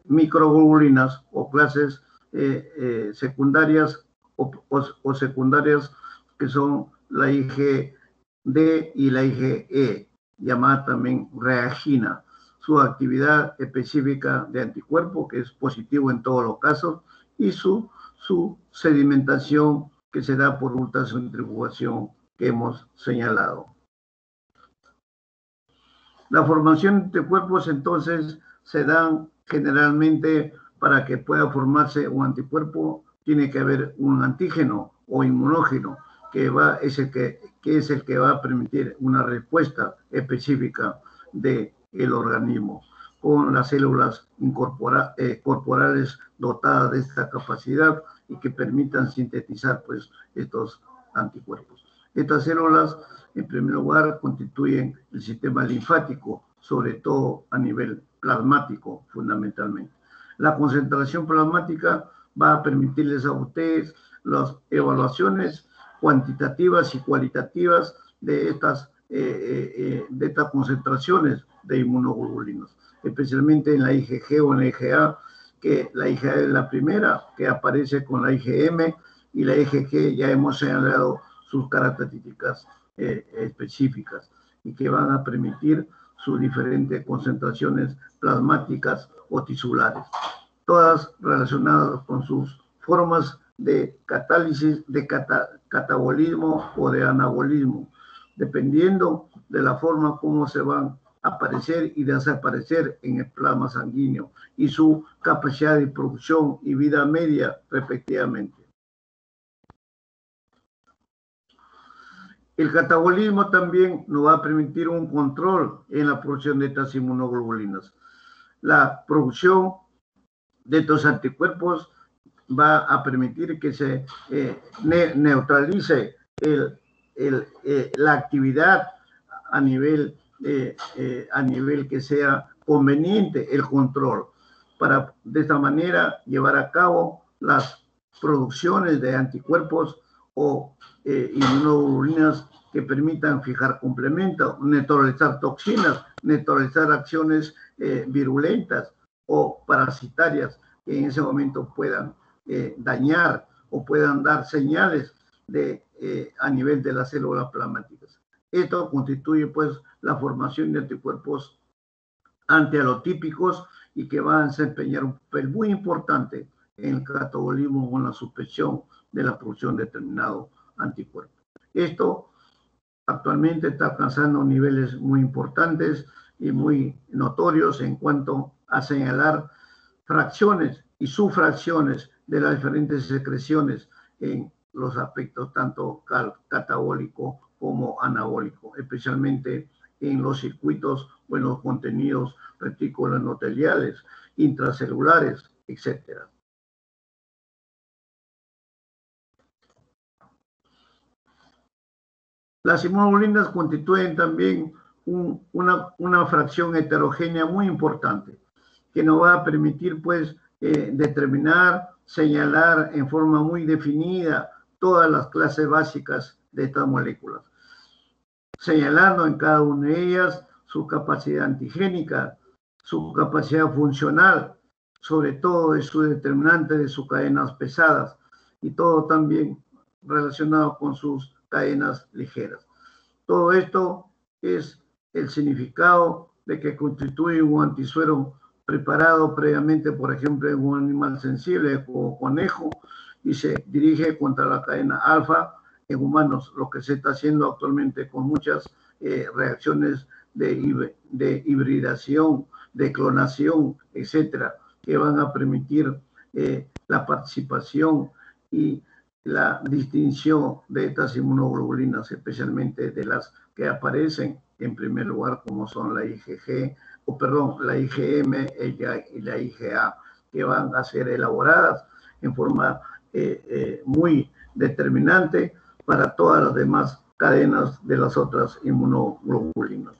microglobulinas o clases secundarias o secundarias que son la IgD y la IgE, llamada también reagina. Su actividad específica de anticuerpo, que es positivo en todos los casos, y su sedimentación que se da por ultracentrifugación que hemos señalado. La formación de anticuerpos entonces se dan generalmente para que pueda formarse un anticuerpo, tiene que haber un antígeno o inmunógeno que es el que va a permitir una respuesta específica del organismo con las células corporales dotadas de esta capacidad y que permitan sintetizar pues estos anticuerpos. Estas células, en primer lugar, constituyen el sistema linfático, sobre todo a nivel plasmático, fundamentalmente. La concentración plasmática va a permitirles a ustedes las evaluaciones cuantitativas y cualitativas de estas concentraciones de inmunoglobulinas, especialmente en la IgG o en la IgA, que la IgA es la primera que aparece con la IgM, y la IgG ya hemos señalado sus características específicas y que van a permitir sus diferentes concentraciones plasmáticas o tisulares, todas relacionadas con sus formas de catálisis, de catabolismo o de anabolismo, dependiendo de la forma como se van a aparecer y desaparecer en el plasma sanguíneo y su capacidad de producción y vida media respectivamente. El catabolismo también nos va a permitir un control en la producción de estas inmunoglobulinas. La producción de estos anticuerpos va a permitir que se neutralice la actividad a nivel que sea conveniente el control, para de esta manera llevar a cabo las producciones de anticuerpos o inmunoglobulinas que permitan fijar complementos, neutralizar toxinas, neutralizar acciones virulentas o parasitarias que en ese momento puedan dañar o puedan dar señales a nivel de las células plasmáticas. Esto constituye pues la formación de anticuerpos antialotípicos y que van a desempeñar un papel muy importante en el catabolismo o en la suspensión de la producción de determinado anticuerpo. Esto actualmente está alcanzando niveles muy importantes y muy notorios en cuanto a señalar fracciones y subfracciones de las diferentes secreciones en los aspectos tanto catabólico como anabólico, especialmente en los circuitos o en los contenidos retículos endoteliales, intracelulares, etc. Las inmunoglobulinas constituyen también una fracción heterogénea muy importante que nos va a permitir pues determinar, señalar en forma muy definida todas las clases básicas de estas moléculas, señalando en cada una de ellas su capacidad antigénica, su capacidad funcional, sobre todo de su determinante de sus cadenas pesadas y todo también relacionado con sus cadenas ligeras. Todo esto es el significado de que constituye un antisuero preparado previamente, por ejemplo, en un animal sensible como conejo y se dirige contra la cadena alfa en humanos, lo que se está haciendo actualmente con muchas reacciones de hibridación, de clonación, etcétera, que van a permitir la participación y la distinción de estas inmunoglobulinas, especialmente de las que aparecen en primer lugar como son la IgG, la IgM y la IgA, que van a ser elaboradas en forma muy determinante para todas las demás cadenas de las otras inmunoglobulinas.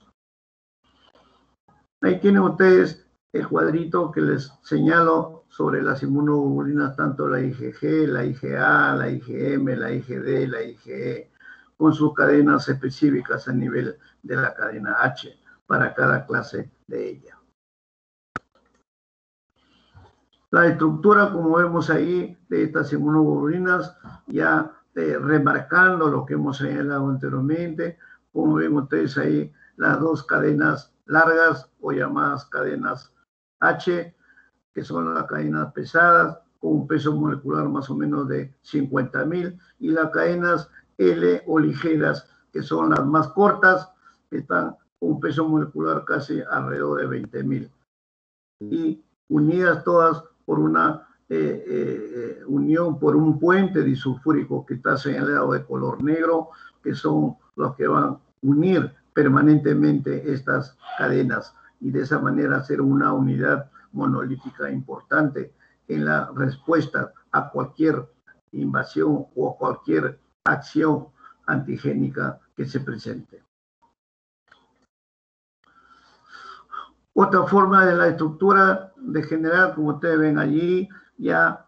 Ahí tienen ustedes el cuadrito que les señalo sobre las inmunoglobulinas, tanto la IgG, la IgA, la IgM, la IgD, la IgE, con sus cadenas específicas a nivel de la cadena H para cada clase de ella. La estructura, como vemos ahí, de estas inmunoglobulinas, ya remarcando lo que hemos señalado anteriormente, como ven ustedes ahí, las dos cadenas largas o llamadas cadenas H, que son las cadenas pesadas, con un peso molecular más o menos de 50.000, y las cadenas L o ligeras, que son las más cortas, que están con un peso molecular casi alrededor de 20.000. Y unidas todas por una unión, por un puente disulfúrico que está señalado de color negro, que son los que van a unir permanentemente estas cadenas y de esa manera hacer una unidad monolítica importante en la respuesta a cualquier invasión o a cualquier acción antigénica que se presente. Otra forma de la estructura de general, como ustedes ven allí, ya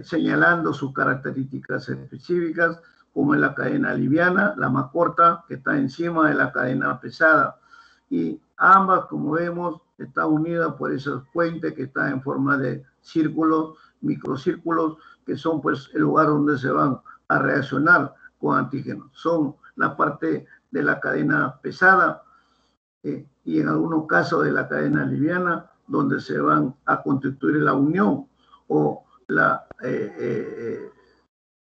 señalando sus características específicas, como es la cadena liviana, la más corta, que está encima de la cadena pesada. Y ambas, como vemos, están unidas por esos puentes que están en forma de círculos, microcírculos, que son pues el lugar donde se van a reaccionar con antígenos. Son la parte de la cadena pesada, y en algunos casos de la cadena liviana, donde se van a constituir la unión o la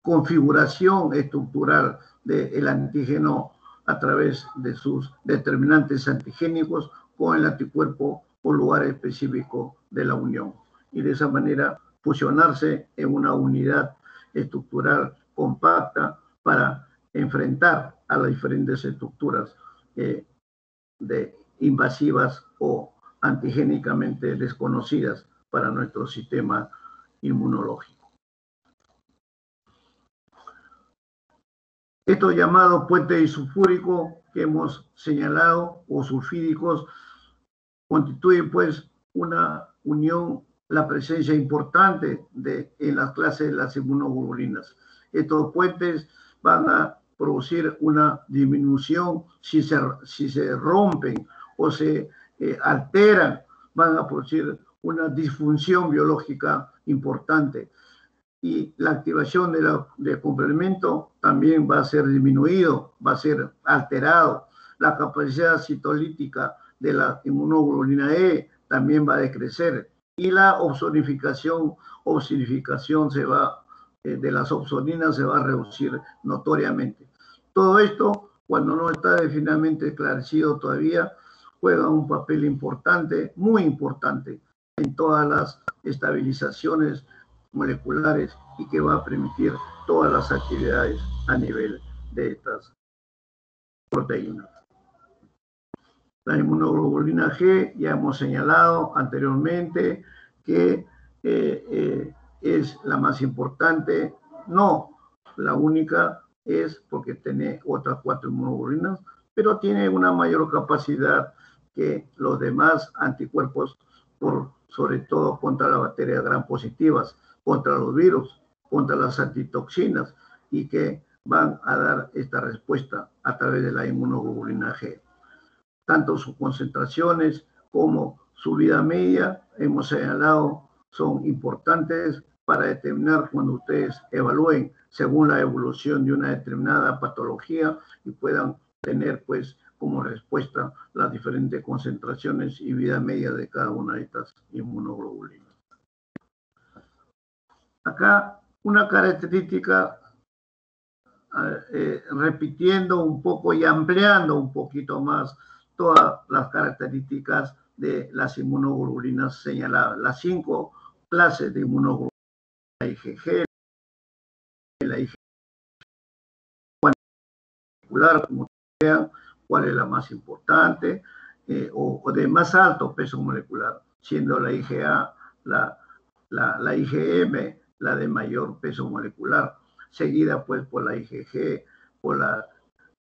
configuración estructural del antígeno a través de sus determinantes antigénicos con el anticuerpo o lugar específico de la unión. Y de esa manera fusionarse en una unidad estructural compacta para enfrentar a las diferentes estructuras invasivas o antigénicamente desconocidas para nuestro sistema inmunológico. Estos llamados puentes disulfúricos que hemos señalado o sulfídicos constituyen pues una unión, la presencia importante en las clases de las inmunoglobulinas. Estos puentes van a producir una disminución si se rompen o se alteran, van a producir una disfunción biológica importante. Y la activación del complemento también va a ser disminuido, va a ser alterado. La capacidad citolítica de la inmunoglobulina E también va a decrecer. Y la opsonificación de las opsoninas se va a reducir notoriamente. Todo esto, cuando no está definitivamente esclarecido todavía, juega un papel importante, muy importante, en todas las estabilizaciones moleculares y que va a permitir todas las actividades a nivel de estas proteínas. La inmunoglobulina G, ya hemos señalado anteriormente que es la más importante, no la única, es porque tiene otras 4 inmunoglobulinas, pero tiene una mayor capacidad que los demás anticuerpos, sobre todo contra las bacterias gram positivas, contra los virus, contra las antitoxinas, y que van a dar esta respuesta a través de la inmunoglobulina G. Tanto sus concentraciones como su vida media, hemos señalado, son importantes para determinar cuando ustedes evalúen según la evolución de una determinada patología y puedan tener pues como respuesta las diferentes concentraciones y vida media de cada una de estas inmunoglobulinas. Acá una característica, repitiendo un poco y ampliando un poquito más todas las características de las inmunoglobulinas señaladas, las 5 clases de inmunoglobulinas, la IgG, la IgG molecular, como vean, cuál es la más importante, o de más alto peso molecular, siendo la IgA, la IgM, la de mayor peso molecular, seguida pues por la IgG, por la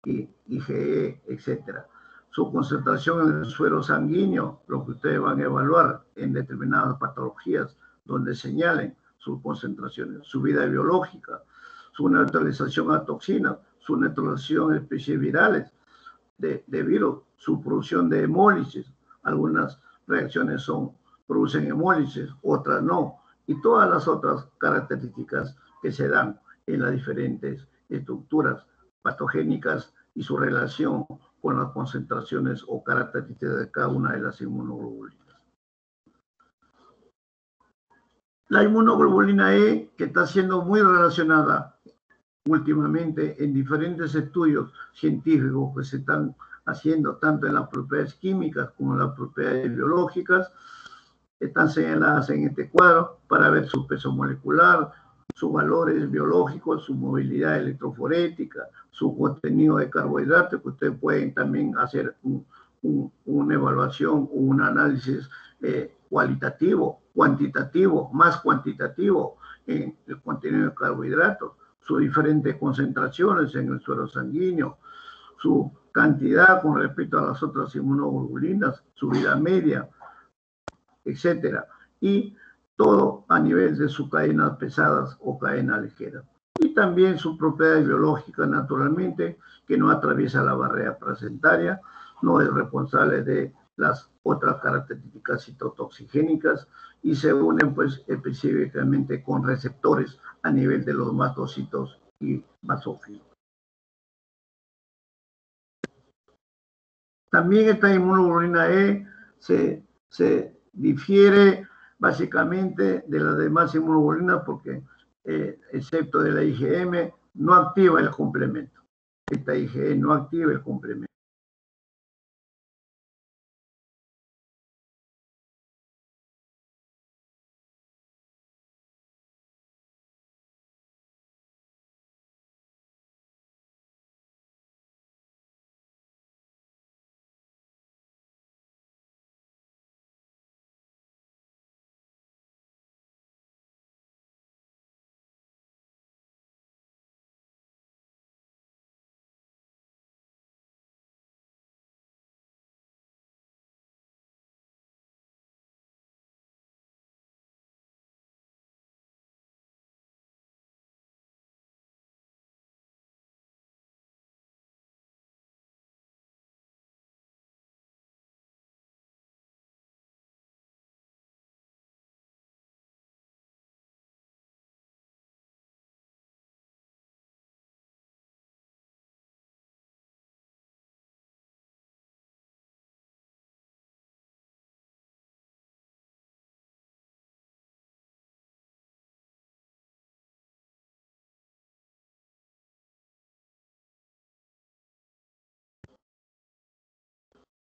IgE, etcétera. Su concentración en el suero sanguíneo, lo que ustedes van a evaluar en determinadas patologías, donde señalen sus concentraciones, su vida biológica, su neutralización a toxinas, su neutralización de especies virales de virus, su producción de hemólisis. Algunas reacciones producen hemólisis, otras no, y todas las otras características que se dan en las diferentes estructuras patogénicas y su relación con las concentraciones o características de cada una de las inmunoglobulinas. La inmunoglobulina E, que está siendo muy relacionada últimamente en diferentes estudios científicos que se están haciendo tanto en las propiedades químicas como en las propiedades biológicas, están señaladas en este cuadro para ver su peso molecular, sus valores biológicos, su movilidad electroforética, su contenido de carbohidratos, que ustedes pueden también hacer una evaluación o un análisis cualitativo, cuantitativo, más cuantitativo en el contenido de carbohidratos, sus diferentes concentraciones en el suero sanguíneo, su cantidad con respecto a las otras inmunoglobulinas, su vida media, etcétera, y todo a nivel de sus cadenas pesadas o cadenas ligeras. Y también sus propiedades biológicas, naturalmente, que no atraviesa la barrera placentaria, no es responsable de las otras características citotoxigénicas y se unen pues específicamente con receptores a nivel de los mastocitos y basófilos. También esta inmunoglobulina E se difiere básicamente de las demás inmunoglobulinas porque, excepto de la IgM, no activa el complemento. Esta IgE no activa el complemento.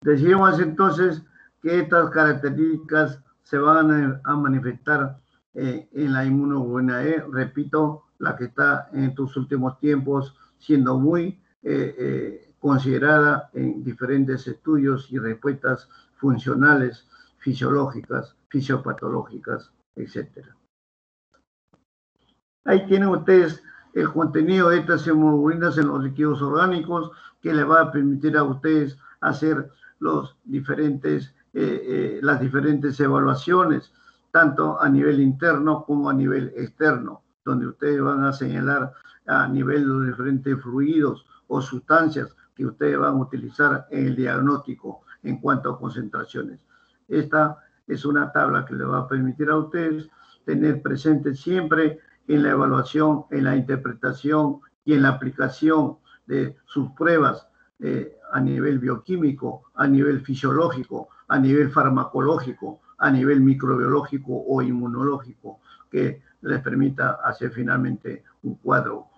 Decíamos entonces que estas características se van a manifestar en la inmunoglobulina E, repito, la que está en estos últimos tiempos siendo muy considerada en diferentes estudios y respuestas funcionales, fisiológicas, fisiopatológicas, etc. Ahí tienen ustedes el contenido de estas inmunoglobulinas en los líquidos orgánicos que les va a permitir a ustedes hacer las diferentes evaluaciones, tanto a nivel interno como a nivel externo, donde ustedes van a señalar a nivel de los diferentes fluidos o sustancias que ustedes van a utilizar en el diagnóstico en cuanto a concentraciones. Esta es una tabla que les va a permitir a ustedes tener presente siempre en la evaluación, en la interpretación y en la aplicación de sus pruebas a nivel bioquímico, a nivel fisiológico, a nivel farmacológico, a nivel microbiológico o inmunológico, que les permita hacer finalmente un cuadro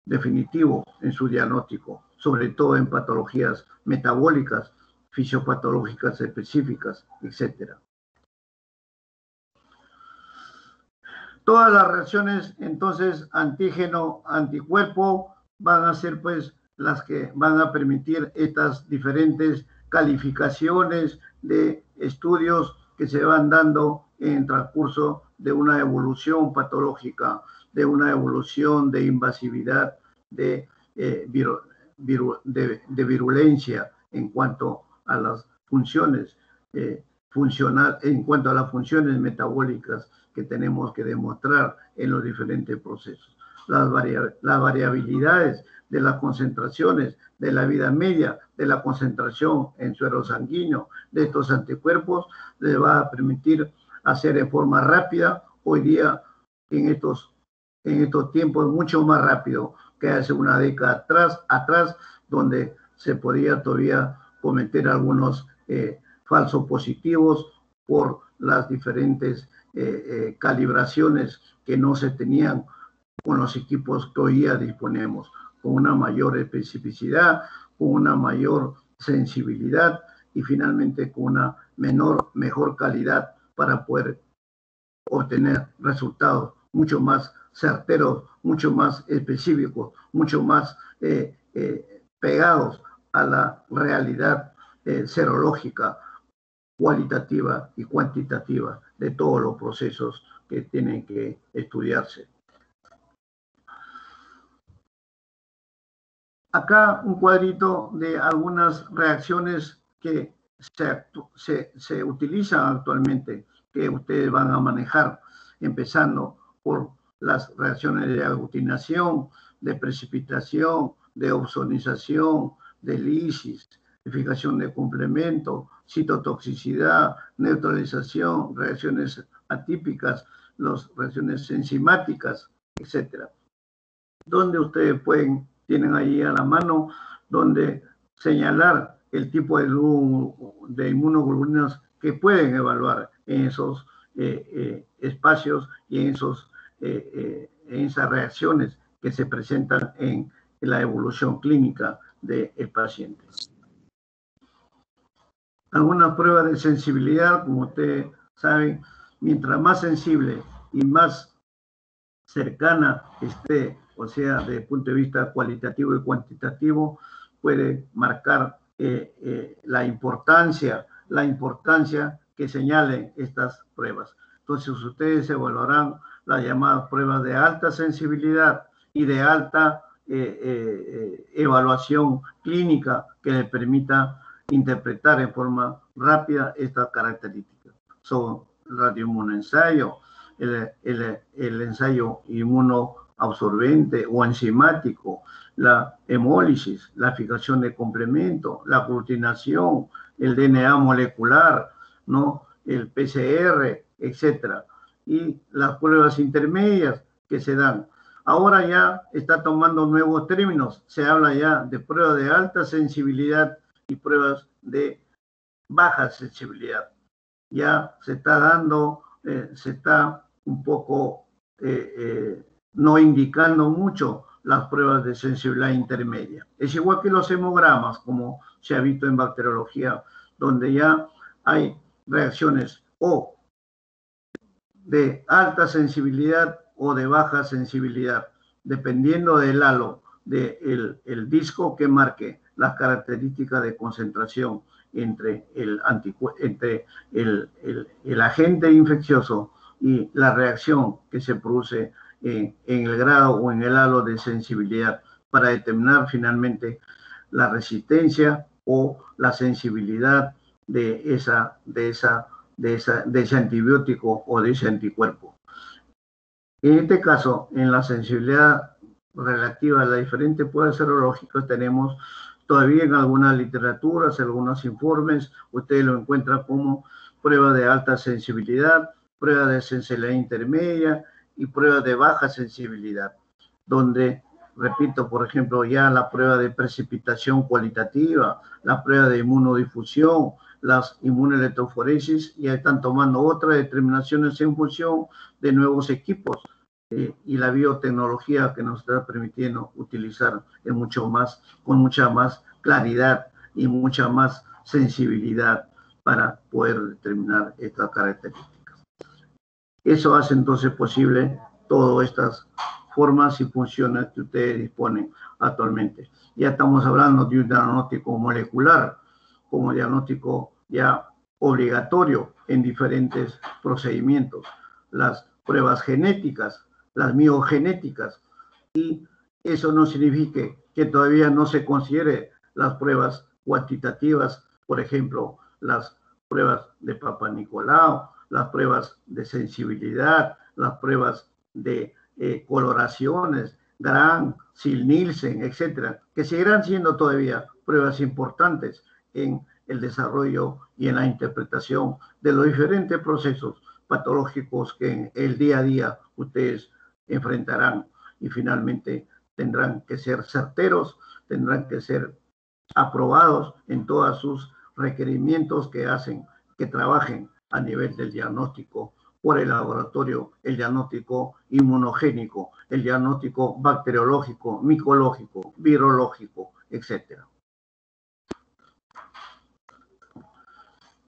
definitivo en su diagnóstico, sobre todo en patologías metabólicas, fisiopatológicas específicas, etc. Todas las reacciones, entonces, antígeno-anticuerpo van a ser, pues, las que van a permitir estas diferentes calificaciones de estudios que se van dando en el transcurso de una evolución patológica, de una evolución de invasividad, de virulencia en cuanto a las funciones en cuanto a las funciones metabólicas que tenemos que demostrar en los diferentes procesos. Las variabilidades de las concentraciones, de la vida media, de la concentración en suero sanguíneo de estos anticuerpos, les va a permitir hacer en forma rápida hoy día en estos tiempos mucho más rápido que hace una década atrás, donde se podía todavía cometer algunos falsos positivos por las diferentes calibraciones que no se tenían con los equipos que hoy día disponemos, con una mayor especificidad, con una mayor sensibilidad y finalmente con una mejor calidad para poder obtener resultados mucho más certeros, mucho más específicos, mucho más pegados a la realidad serológica, cualitativa y cuantitativa de todos los procesos que tienen que estudiarse. Acá un cuadrito de algunas reacciones que se utilizan actualmente, que ustedes van a manejar, empezando por las reacciones de aglutinación, de precipitación, de ozonización, de lisis, de fijación de complemento, citotoxicidad, neutralización, reacciones atípicas, las reacciones enzimáticas, etc. Donde ustedes tienen ahí a la mano, donde señalar el tipo de inmunoglobulinas que pueden evaluar en esos espacios y en esas reacciones que se presentan en la evolución clínica del paciente. Algunas pruebas de sensibilidad, como ustedes saben, mientras más sensible y más cercana esté, o sea, desde el punto de vista cualitativo y cuantitativo, puede marcar la importancia que señalen estas pruebas. Entonces, ustedes evaluarán las llamadas pruebas de alta sensibilidad y de alta evaluación clínica que le permita interpretar en forma rápida estas características. Son radioinmunoensayo, el ensayo inmunoabsorbente o enzimático, la hemólisis, la fijación de complemento, la aglutinación, el DNA molecular, ¿no? El PCR, etcétera, y las pruebas intermedias que se dan. Ahora ya está tomando nuevos términos, se habla ya de pruebas de alta sensibilidad y pruebas de baja sensibilidad. Ya se está dando, se está un poco no indicando mucho las pruebas de sensibilidad intermedia. Es igual que los hemogramas, como se ha visto en bacteriología, donde ya hay reacciones o de alta sensibilidad o de baja sensibilidad, dependiendo del halo, del disco que marque las características de concentración entre el agente infeccioso y la reacción que se produce en el grado o en el halo de sensibilidad para determinar finalmente la resistencia o la sensibilidad de ese antibiótico o de ese anticuerpo. En este caso, en la sensibilidad relativa a las diferentes pruebas serológicas, tenemos todavía en algunas literaturas, algunos informes, ustedes lo encuentran como prueba de alta sensibilidad, prueba de sensibilidad intermedia y prueba de baja sensibilidad, donde, repito, por ejemplo, ya la prueba de precipitación cualitativa, la prueba de inmunodifusión, las inmunoelectroforesis, ya están tomando otras determinaciones en función de nuevos equipos y la biotecnología que nos está permitiendo utilizar con mucha más claridad y mucha más sensibilidad para poder determinar estas características. Eso hace entonces posible todas estas formas y funciones que ustedes disponen actualmente. Ya estamos hablando de un diagnóstico molecular como diagnóstico ya obligatorio en diferentes procedimientos, las pruebas genéticas, las miogenéticas, y eso no significa que todavía no se considere las pruebas cuantitativas, por ejemplo, las pruebas de Papa Nicolau, las pruebas de sensibilidad, las pruebas de coloraciones, Gram, Sil-Nielsen, etcétera, que seguirán siendo todavía pruebas importantes en el desarrollo y en la interpretación de los diferentes procesos patológicos que en el día a día ustedes enfrentarán, y finalmente tendrán que ser certeros, tendrán que ser aprobados en todos sus requerimientos que hacen, que trabajen a nivel del diagnóstico por el laboratorio, el diagnóstico inmunogénico, el diagnóstico bacteriológico, micológico, virológico, etc.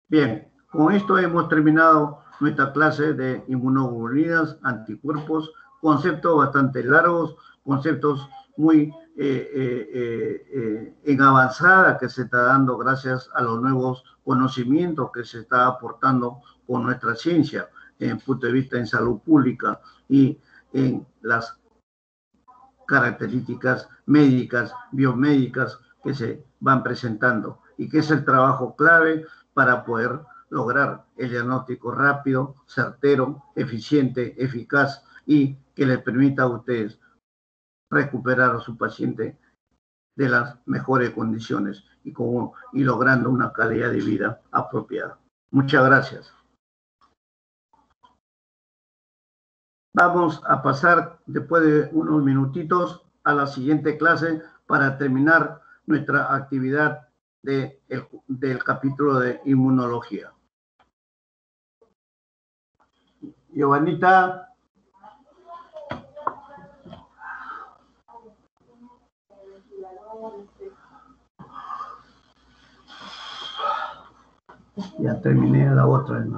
Bien, con esto hemos terminado nuestra clase de inmunoglobulinas, anticuerpos, conceptos bastante largos, conceptos muy en avanzada que se está dando gracias a los nuevos conocimientos que se está aportando con nuestra ciencia en el punto de vista en salud pública y en las características médicas, biomédicas que se van presentando y que es el trabajo clave para poder lograr el diagnóstico rápido, certero, eficiente, eficaz y que les permita a ustedes recuperar a su paciente de las mejores condiciones y logrando una calidad de vida apropiada. Muchas gracias. Vamos a pasar después de unos minutitos a la siguiente clase para terminar nuestra actividad del capítulo de inmunología. Giovanita. Ya terminé la otra vez.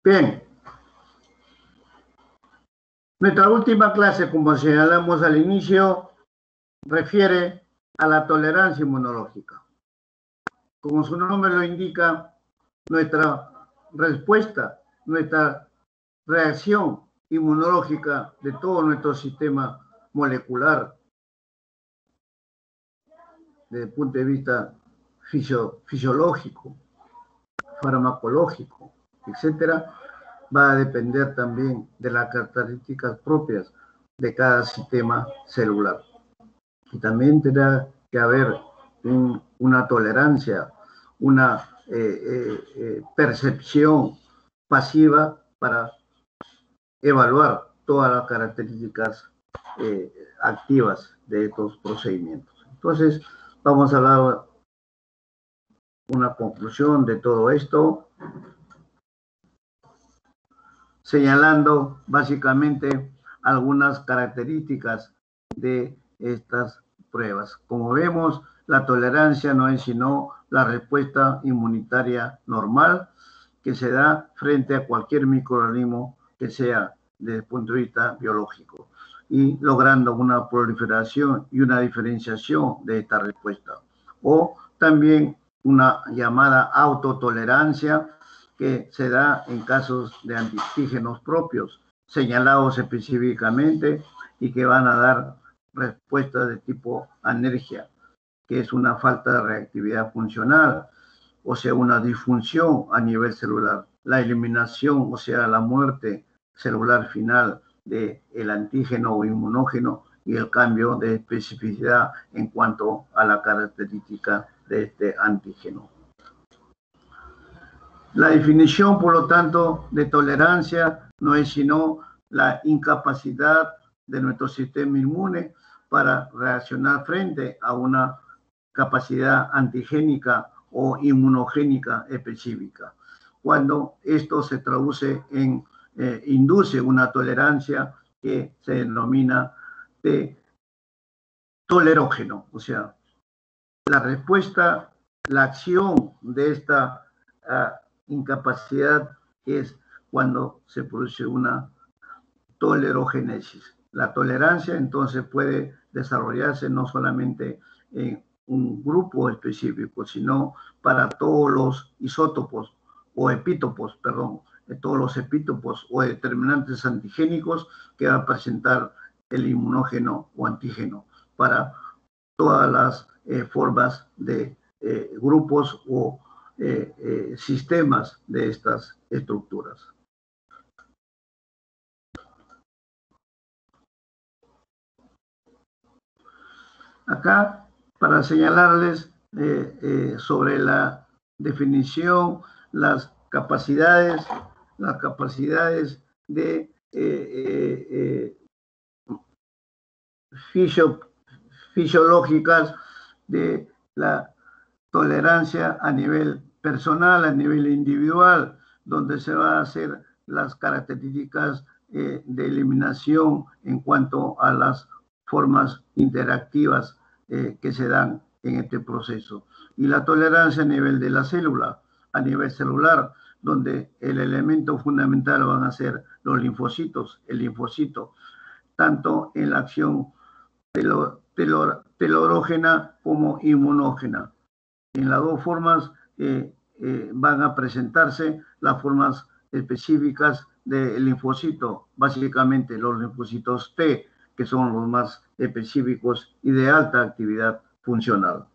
Bien. Nuestra última clase, como señalamos al inicio, refiere a la tolerancia inmunológica. Como su nombre lo indica, nuestra respuesta, nuestra reacción inmunológica de todo nuestro sistema molecular, desde el punto de vista fisiológico, farmacológico, etcétera, va a depender también de las características propias de cada sistema celular. Y también tendrá que haber una tolerancia, una percepción pasiva para evaluar todas las características activas de estos procedimientos. Entonces, vamos a dar una conclusión de todo esto, señalando básicamente algunas características de estas pruebas. Como vemos, la tolerancia no es sino la respuesta inmunitaria normal que se da frente a cualquier microorganismo que sea desde el punto de vista biológico y logrando una proliferación y una diferenciación de esta respuesta. O también una llamada autotolerancia que se da en casos de antígenos propios señalados específicamente y que van a dar respuestas de tipo alergia, que es una falta de reactividad funcional, o sea, una disfunción a nivel celular, la eliminación, o sea, la muerte celular final del antígeno o inmunógeno y el cambio de especificidad en cuanto a la característica de este antígeno. La definición, por lo tanto, de tolerancia no es sino la incapacidad de nuestro sistema inmune para reaccionar frente a una capacidad antigénica o inmunogénica específica. Cuando esto se traduce en, induce una tolerancia que se denomina de tolerógeno, o sea, la respuesta, la acción de esta incapacidad es cuando se produce una tolerogénesis. La tolerancia entonces puede desarrollarse no solamente en un grupo específico, sino para todos los isótopos o epítopos, perdón, de todos los epítopos o determinantes antigénicos que va a presentar el inmunógeno o antígeno para todas las formas de grupos o sistemas de estas estructuras. Acá, para señalarles sobre la definición, las capacidades de fisiológicas de la tolerancia a nivel personal, a nivel individual, donde se va a hacer las características de eliminación en cuanto a las formas interactivas que se dan en este proceso. Y la tolerancia a nivel de la célula, a nivel celular, donde el elemento fundamental van a ser los linfocitos, el linfocito, tanto en la acción telorógena como inmunógena. En las dos formas van a presentarse las formas específicas del linfocito, básicamente los linfocitos T, que son los más específicos y de alta actividad funcional.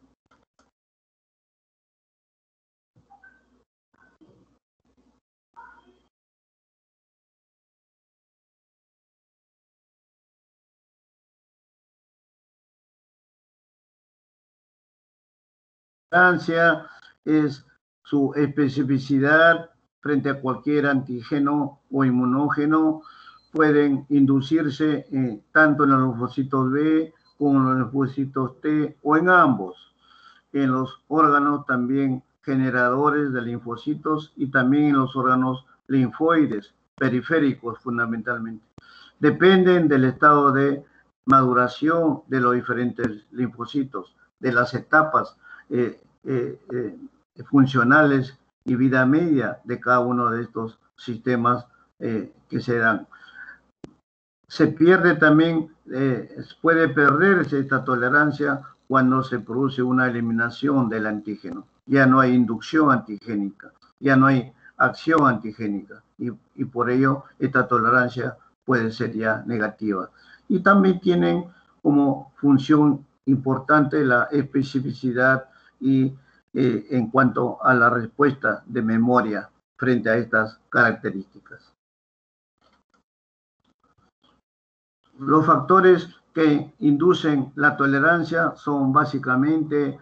Es su especificidad frente a cualquier antígeno o inmunógeno. Pueden inducirse tanto en los linfocitos B como en los linfocitos T o en ambos. En los órganos también generadores de linfocitos y también en los órganos linfoides, periféricos fundamentalmente. Dependen del estado de maduración de los diferentes linfocitos, de las etapas funcionales y vida media de cada uno de estos sistemas que se dan. Se pierde también, puede perderse esta tolerancia cuando se produce una eliminación del antígeno. Ya no hay inducción antigénica, ya no hay acción antigénica y por ello esta tolerancia puede ser ya negativa. Y también tienen como función importante la especificidad y en cuanto a la respuesta de memoria frente a estas características. Los factores que inducen la tolerancia son básicamente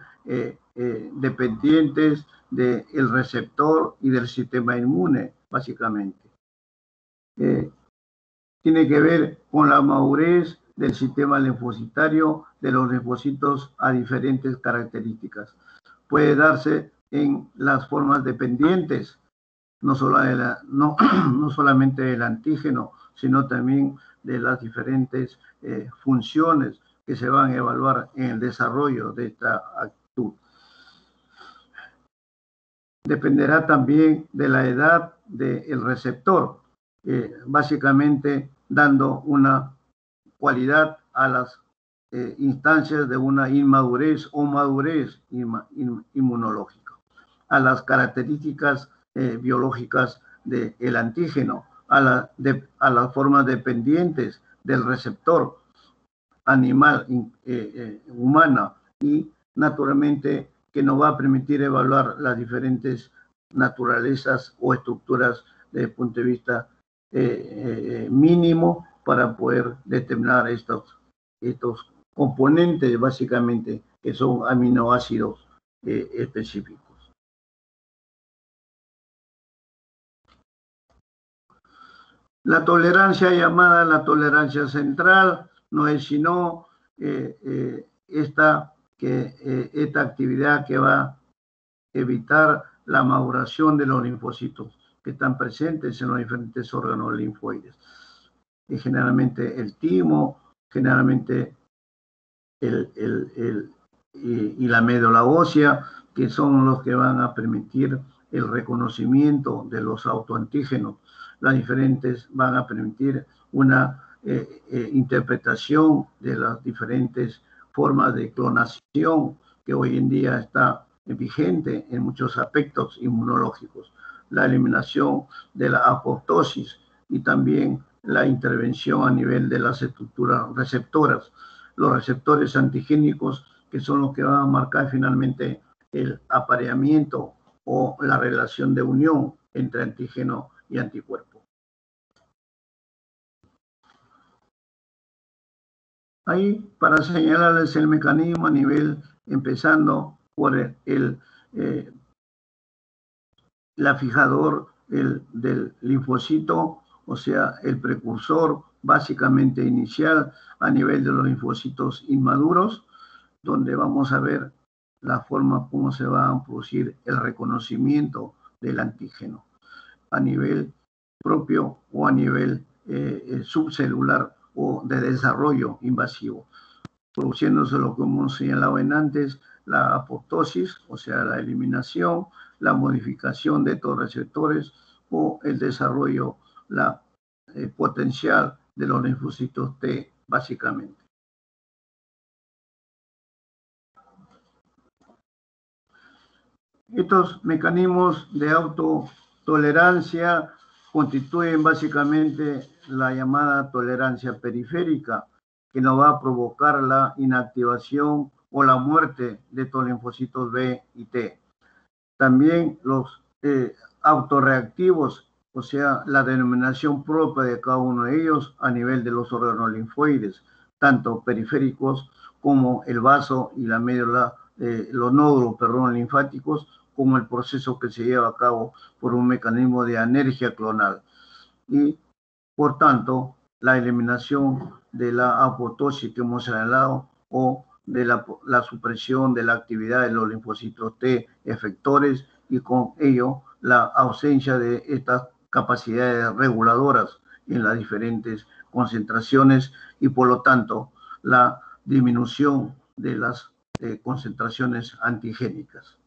dependientes del receptor y del sistema inmune, básicamente. Tiene que ver con la madurez del sistema linfocitario de los linfocitos a diferentes características. Puede darse en las formas dependientes, no solamente del antígeno, sino también de las diferentes funciones que se van a evaluar en el desarrollo de esta actitud. Dependerá también de la edad del receptor, básicamente dando una cualidad a las instancias de una inmadurez o madurez inmunológica, a las características biológicas del antígeno, a las formas dependientes del receptor animal, humana, y naturalmente que nos va a permitir evaluar las diferentes naturalezas o estructuras desde el punto de vista mínimo para poder determinar estos componentes básicamente que son aminoácidos específicos. La tolerancia llamada la tolerancia central no es sino esta actividad que va a evitar la maduración de los linfocitos que están presentes en los diferentes órganos linfoides. Y generalmente el timo, generalmente y la médula ósea, que son los que van a permitir el reconocimiento de los autoantígenos, las diferentes van a permitir una interpretación de las diferentes formas de clonación que hoy en día está vigente en muchos aspectos inmunológicos. La eliminación de la apoptosis y también la intervención a nivel de las estructuras receptoras, los receptores antigénicos que son los que van a marcar finalmente el apareamiento o la relación de unión entre antígeno y anticuerpo. Ahí, para señalarles el mecanismo a nivel, empezando por el fijador del linfocito, o sea, el precursor básicamente inicial a nivel de los linfocitos inmaduros, donde vamos a ver la forma como se va a producir el reconocimiento del antígeno a nivel propio o a nivel subcelular o de desarrollo invasivo, produciéndose lo que hemos señalado en antes, la apoptosis, o sea, la eliminación, la modificación de estos receptores o el desarrollo potencial de los linfocitos T, básicamente. Estos mecanismos de autotolerancia constituyen básicamente la llamada tolerancia periférica, que nos va a provocar la inactivación o la muerte de estos linfocitos B y T. También los autorreactivos, o sea, la denominación propia de cada uno de ellos a nivel de los órganos linfoides, tanto periféricos como el vaso y la médula, los nódulos, linfáticos, como el proceso que se lleva a cabo por un mecanismo de anergia clonal. Y, por tanto, la eliminación de la apoptosis que hemos señalado o de la supresión de la actividad de los linfocitos T efectores y con ello la ausencia de estas capacidades reguladoras en las diferentes concentraciones y por lo tanto la disminución de las concentraciones antigénicas.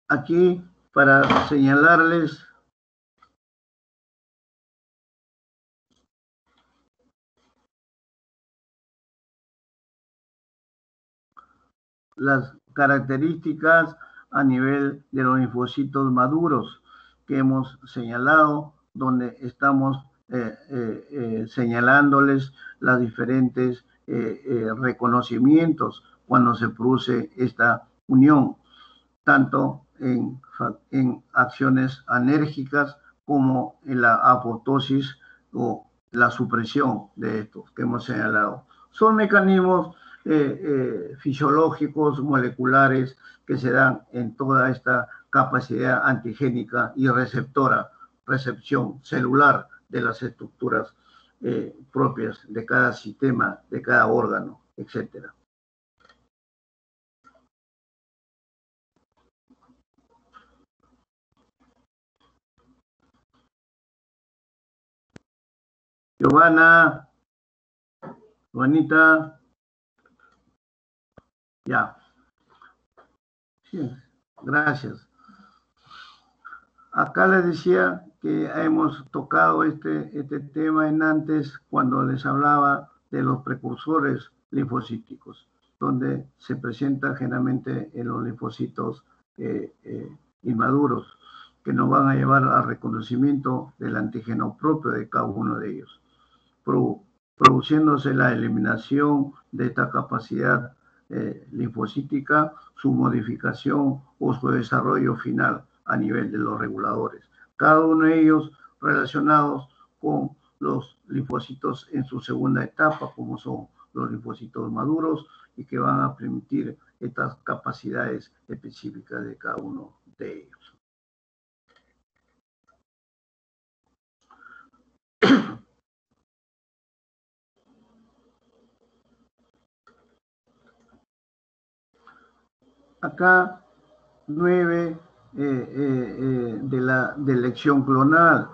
Aquí, para señalarles las características a nivel de los linfocitos maduros que hemos señalado, donde estamos señalándoles las diferentes reconocimientos cuando se produce esta unión, tanto en acciones anérgicas como en la apoptosis o la supresión de estos que hemos señalado. Son mecanismos fisiológicos, moleculares, que se dan en toda esta capacidad antigénica y recepción celular de las estructuras propias de cada sistema, de cada órgano, etcétera. Giovanna, Juanita, ya. Sí, gracias. Acá les decía que hemos tocado este tema en antes cuando les hablaba de los precursores linfocíticos, donde se presenta generalmente en los linfocitos inmaduros, que nos van a llevar al reconocimiento del antígeno propio de cada uno de ellos, produciéndose la eliminación de esta capacidad linfocítica, su modificación o su desarrollo final a nivel de los reguladores. Cada uno de ellos relacionados con los linfocitos en su segunda etapa, como son los linfocitos maduros, y que van a permitir estas capacidades específicas de cada uno de ellos. Acá 9 de la elección clonal,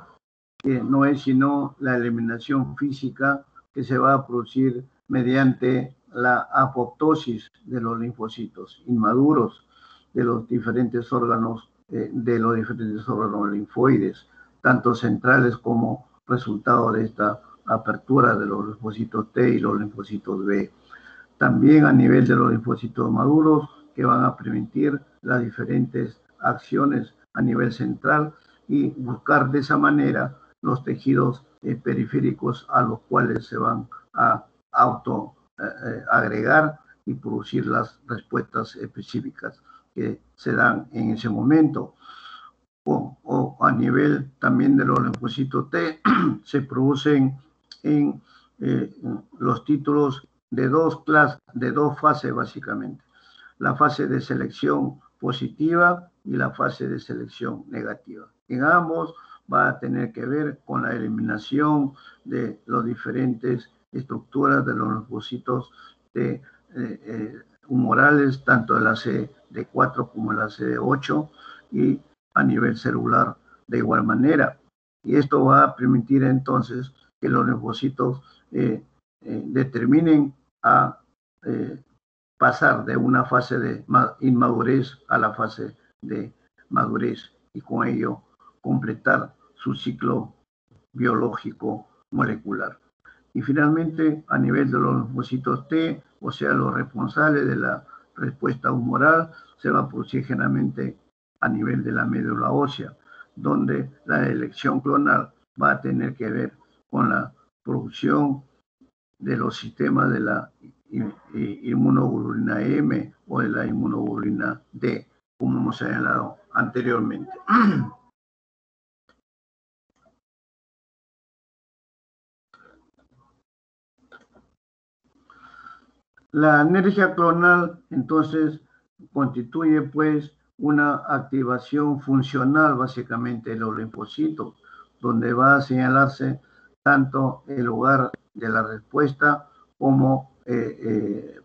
que no es sino la eliminación física que se va a producir mediante la apoptosis de los linfocitos inmaduros de los diferentes órganos linfoides, tanto centrales como resultado de esta apertura de los linfocitos T y los linfocitos B. También a nivel de los linfocitos maduros, que van a permitir las diferentes acciones a nivel central y buscar de esa manera los tejidos periféricos a los cuales se van a agregar y producir las respuestas específicas que se dan en ese momento. O a nivel también de los linfocitos T, se producen en los títulos de dos fases básicamente. La fase de selección positiva y la fase de selección negativa. En ambos va a tener que ver con la eliminación de las diferentes estructuras de los linfocitos humorales, tanto de la CD4 como la CD8, y a nivel celular de igual manera. Y esto va a permitir entonces que los linfocitos determinen a pasar de una fase de inmadurez a la fase de madurez y con ello completar su ciclo biológico molecular. Y finalmente, a nivel de los linfocitos T, o sea, los responsables de la respuesta humoral, se va a producir generalmente a nivel de la médula ósea, donde la elección clonal va a tener que ver con la producción de los sistemas de la inmunoglobulina M o de la inmunoglobulina D, como hemos señalado anteriormente. La energía clonal, entonces, constituye, pues, una activación funcional, básicamente, de los linfocitos, donde va a señalarse tanto el lugar de la respuesta como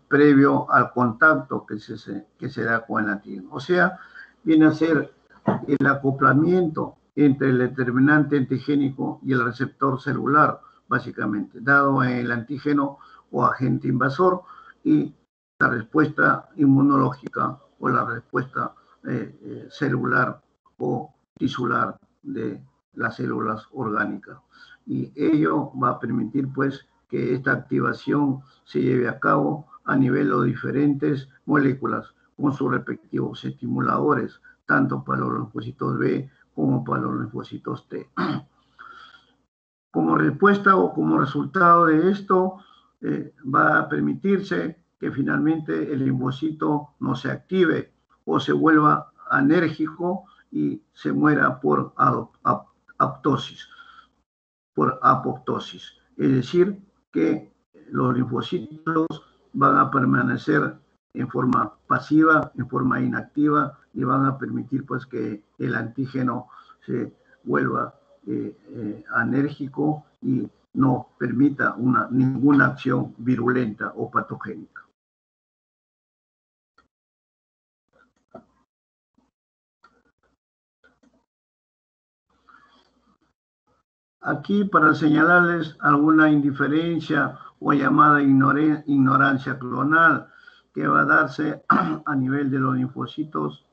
previo al contacto que se da con el antígeno. O sea, viene a ser el acoplamiento entre el determinante antigénico y el receptor celular, básicamente, dado en el antígeno o agente invasor, y la respuesta inmunológica o la respuesta celular o tisular de las células orgánicas. Y ello va a permitir, pues, que esta activación se lleve a cabo a nivel de diferentes moléculas con sus respectivos estimuladores, tanto para los linfocitos B como para los linfocitos T. Como respuesta o como resultado de esto, va a permitirse que finalmente el linfocito no se active o se vuelva anérgico y se muera por apoptosis. Es decir, que los linfocitos van a permanecer en forma pasiva, en forma inactiva, y van a permitir, pues, que el antígeno se vuelva anérgico y no permita ninguna acción virulenta o patogénica. Aquí, para señalarles alguna indiferencia o llamada ignorancia clonal que va a darse a nivel de los linfocitos,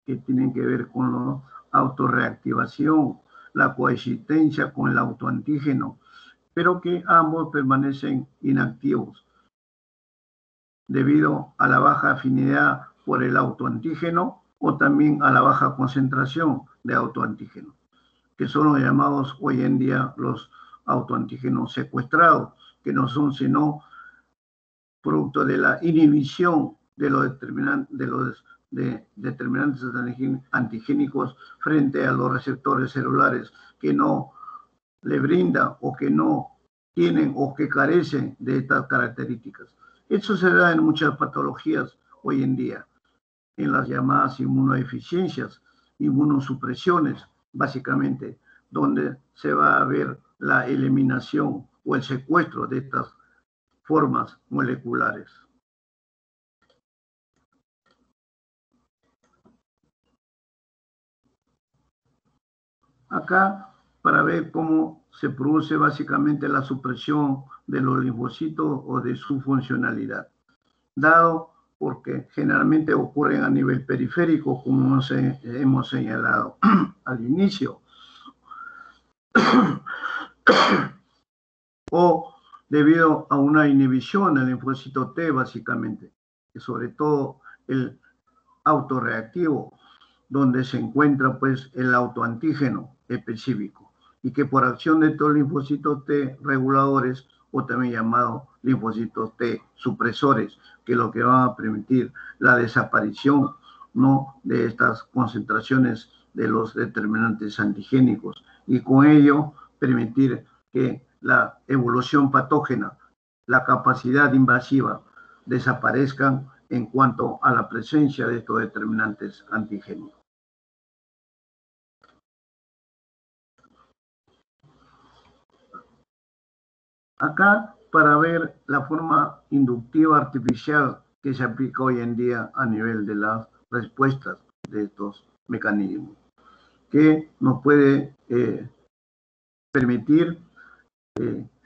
que tienen que ver con la autorreactivación, la coexistencia con el autoantígeno, pero que ambos permanecen inactivos debido a la baja afinidad por el autoantígeno o también a la baja concentración de autoantígeno, que son los llamados hoy en día los autoantígenos secuestrados, que no son sino producto de la inhibición de los determinantes antigénicos frente a los receptores celulares, que no le brinda o que no tienen o que carecen de estas características. Eso se da en muchas patologías hoy en día, en las llamadas inmunodeficiencias, inmunosupresiones, básicamente, donde se va a ver la eliminación o el secuestro de estas formas moleculares. Acá, para ver cómo se produce básicamente la supresión de los linfocitos o de su funcionalidad, dado porque generalmente ocurren a nivel periférico, como hemos señalado al inicio, o debido a una inhibición del linfocito T, básicamente, y sobre todo el autorreactivo, donde se encuentra pues el autoantígeno específico, y que por acción de estos linfocitos T reguladores, o también llamados linfocitos T supresores, que es lo que van a permitir la desaparición, ¿no?, de estas concentraciones de los determinantes antigénicos, y con ello permitir que la evolución patógena, la capacidad invasiva, desaparezcan en cuanto a la presencia de estos determinantes antigénicos. Acá, para ver la forma inductiva artificial que se aplica hoy en día a nivel de las respuestas de estos mecanismos, que nos puede permitir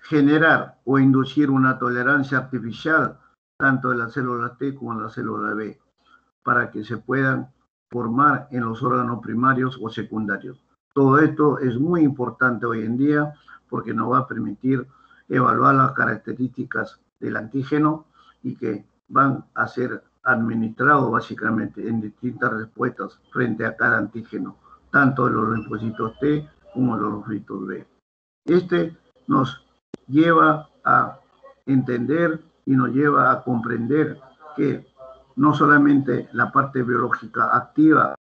generar o inducir una tolerancia artificial tanto de la célula T como de la célula B, para que se puedan formar en los órganos primarios o secundarios. Todo esto es muy importante hoy en día porque nos va a permitir evaluar las características del antígeno y que van a ser administrados básicamente en distintas respuestas frente a cada antígeno, tanto de los linfocitos T como de los linfocitos B. Este nos lleva a entender y nos lleva a comprender que no solamente la parte biológica activa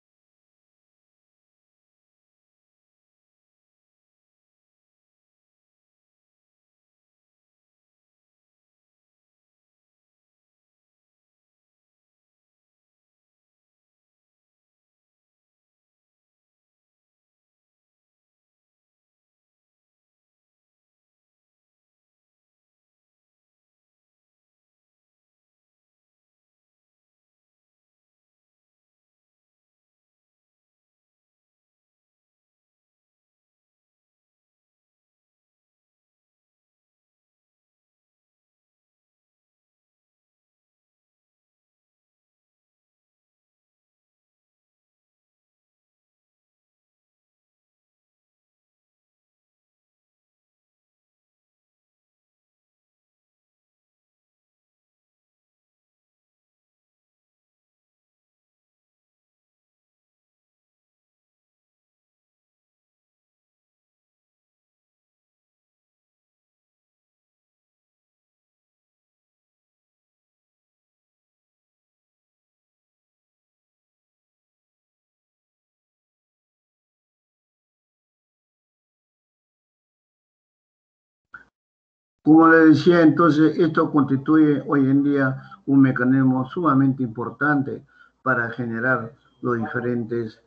Como le decía, entonces, esto constituye hoy en día un mecanismo sumamente importante para generar las diferentes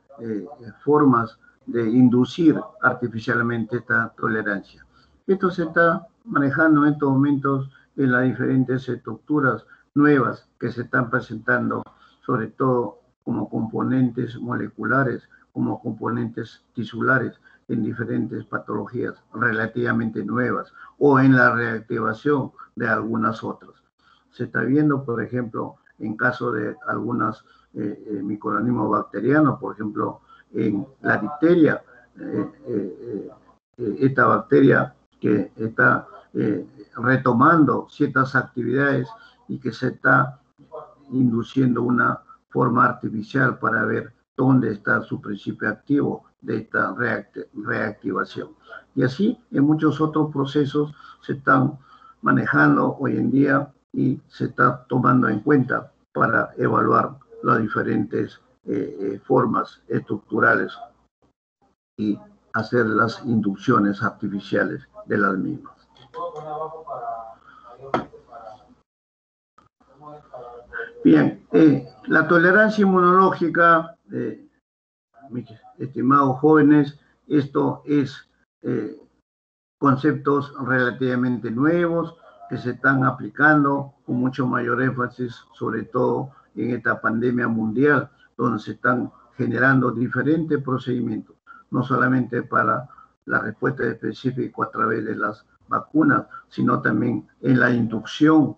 formas de inducir artificialmente esta tolerancia. Esto se está manejando en estos momentos en las diferentes estructuras nuevas que se están presentando, sobre todo como componentes moleculares, como componentes tisulares, en diferentes patologías relativamente nuevas o en la reactivación de algunas otras. Se está viendo, por ejemplo, en caso de algunos microorganismos bacterianos, por ejemplo, en la difteria, esta bacteria que está retomando ciertas actividades y que se está induciendo una forma artificial para ver dónde está su principio activo de esta reactivación. Y así en muchos otros procesos se están manejando hoy en día y se está tomando en cuenta para evaluar las diferentes formas estructurales y hacer las inducciones artificiales de las mismas. Bien, la tolerancia inmunológica, mis estimados jóvenes, esto es conceptos relativamente nuevos que se están aplicando con mucho mayor énfasis, sobre todo en esta pandemia mundial, donde se están generando diferentes procedimientos, no solamente para la respuesta específica a través de las vacunas, sino también en la inducción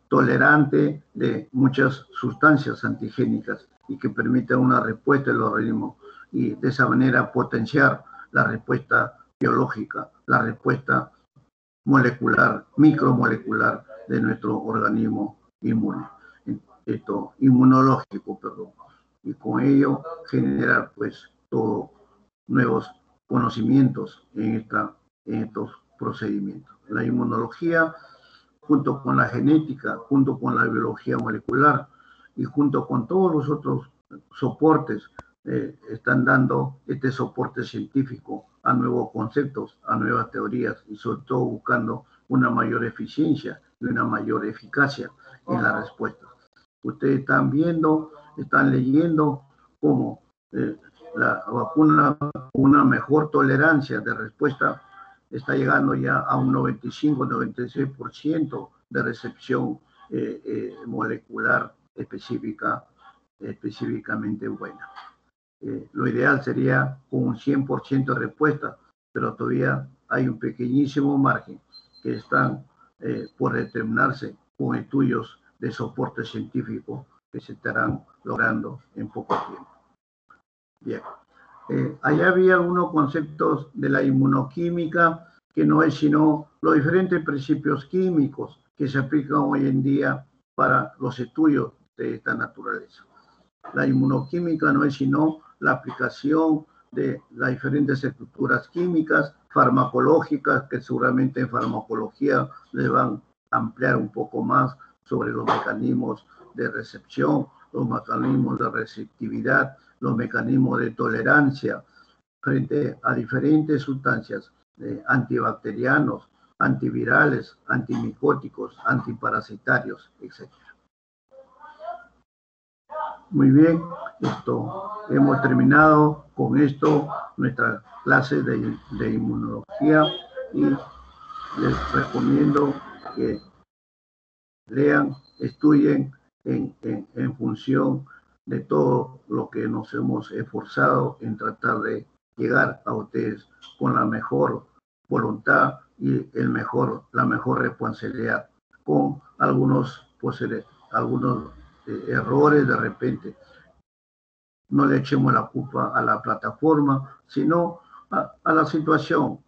tolerante de muchas sustancias antigénicas y que permita una respuesta del organismo y de esa manera potenciar la respuesta biológica, la respuesta molecular, micromolecular de nuestro organismo inmune, inmunológico, perdón. Y con ello generar pues todos nuevos conocimientos en estos procedimientos. La inmunología, junto con la genética, junto con la biología molecular y junto con todos los otros soportes, están dando este soporte científico a nuevos conceptos, a nuevas teorías y sobre todo buscando una mayor eficiencia y una mayor eficacia en la respuesta. Ustedes están viendo, están leyendo cómo la vacuna con una mejor tolerancia de respuesta está llegando ya a un 95-96% de recepción molecular específicamente buena. Lo ideal sería con un 100% de respuesta, pero todavía hay un pequeñísimo margen que están por determinarse con estudios de soporte científico que se estarán logrando en poco tiempo. Bien. Allá había algunos conceptos de la inmunoquímica que no es sino los diferentes principios químicos que se aplican hoy en día para los estudios de esta naturaleza. La inmunoquímica no es sino la aplicación de las diferentes estructuras químicas, farmacológicas, que seguramente en farmacología les van a ampliar un poco más sobre los mecanismos de recepción, los mecanismos de receptividad, los mecanismos de tolerancia frente a diferentes sustancias antibacterianos, antivirales, antimicóticos, antiparasitarios, etc. Muy bien, hemos terminado con esto nuestra clase de inmunología y les recomiendo que lean, estudien en función de todo lo que nos hemos esforzado en tratar de llegar a ustedes con la mejor voluntad y la mejor responsabilidad, con algunos errores de repente. No le echemos la culpa a la plataforma, sino a la situación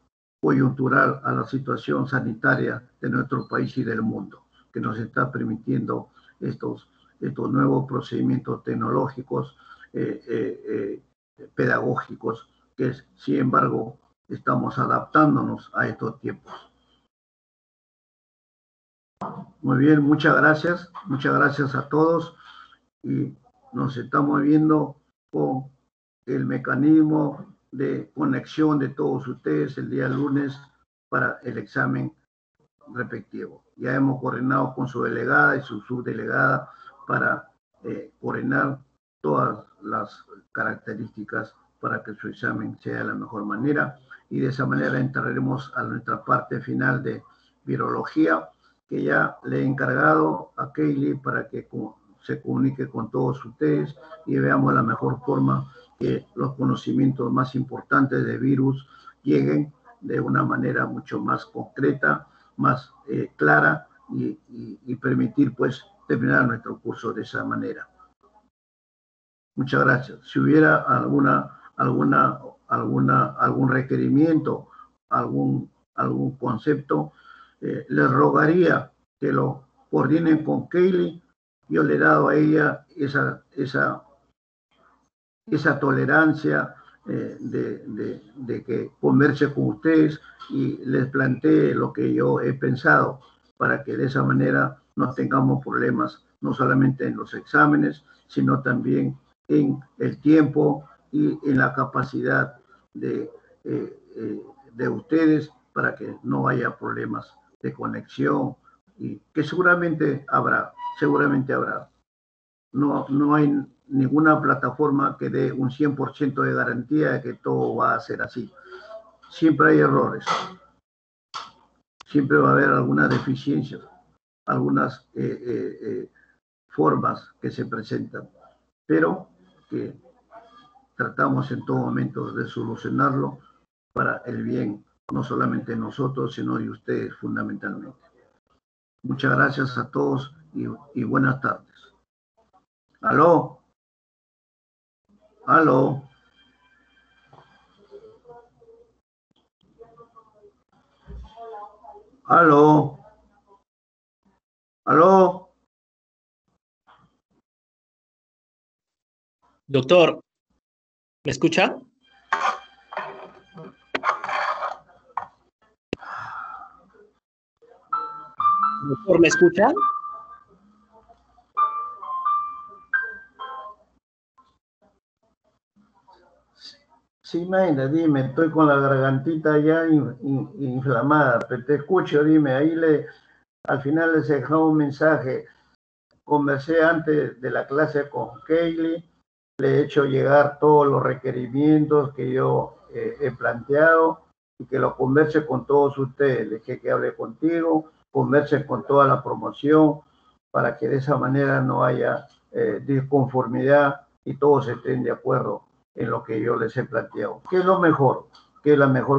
coyuntural, a la situación sanitaria de nuestro país y del mundo, que nos está permitiendo estos nuevos procedimientos tecnológicos, pedagógicos, que sin embargo estamos adaptándonos a estos tiempos. Muy bien, muchas gracias a todos y nos estamos viendo con el mecanismo de conexión de todos ustedes el día lunes para el examen respectivo. Ya hemos coordinado con su delegada y su subdelegada para coordinar todas las características para que su examen sea de la mejor manera y de esa manera entraremos a nuestra parte final de virología, que ya le he encargado a Kaylee para que se comunique con todos ustedes y veamos la mejor forma que los conocimientos más importantes de virus lleguen de una manera mucho más concreta, más clara y permitir pues terminar nuestro curso de esa manera. Muchas gracias. Si hubiera algún requerimiento, algún concepto, les rogaría que lo coordinen con Kaylee. Yo le he dado a ella esa tolerancia de que converse con ustedes y les plantee lo que yo he pensado para que de esa manera no tengamos problemas, no solamente en los exámenes, sino también en el tiempo y en la capacidad de ustedes para que no haya problemas de conexión y que seguramente habrá. No hay ninguna plataforma que dé un 100% de garantía de que todo va a ser así. Siempre hay errores. Siempre va a haber algunas deficiencias, algunas formas que se presentan, pero que tratamos en todo momento de solucionarlo para el bien, no solamente de nosotros, sino de ustedes fundamentalmente. Muchas gracias a todos y buenas tardes. Aló. Aló. Aló. Aló. Doctor, ¿me escucha? Doctor, ¿me escucha? Sí, Mayra, dime, estoy con la gargantita ya inflamada, pero te escucho, dime, al final les he dejado un mensaje, conversé antes de la clase con Kaylee, le he hecho llegar todos los requerimientos que yo he planteado y que lo converse con todos ustedes, le dije que hable contigo, converse con toda la promoción para que de esa manera no haya disconformidad y todos estén de acuerdo en lo que yo les he planteado. ¿Qué es lo mejor? ¿Qué es la mejor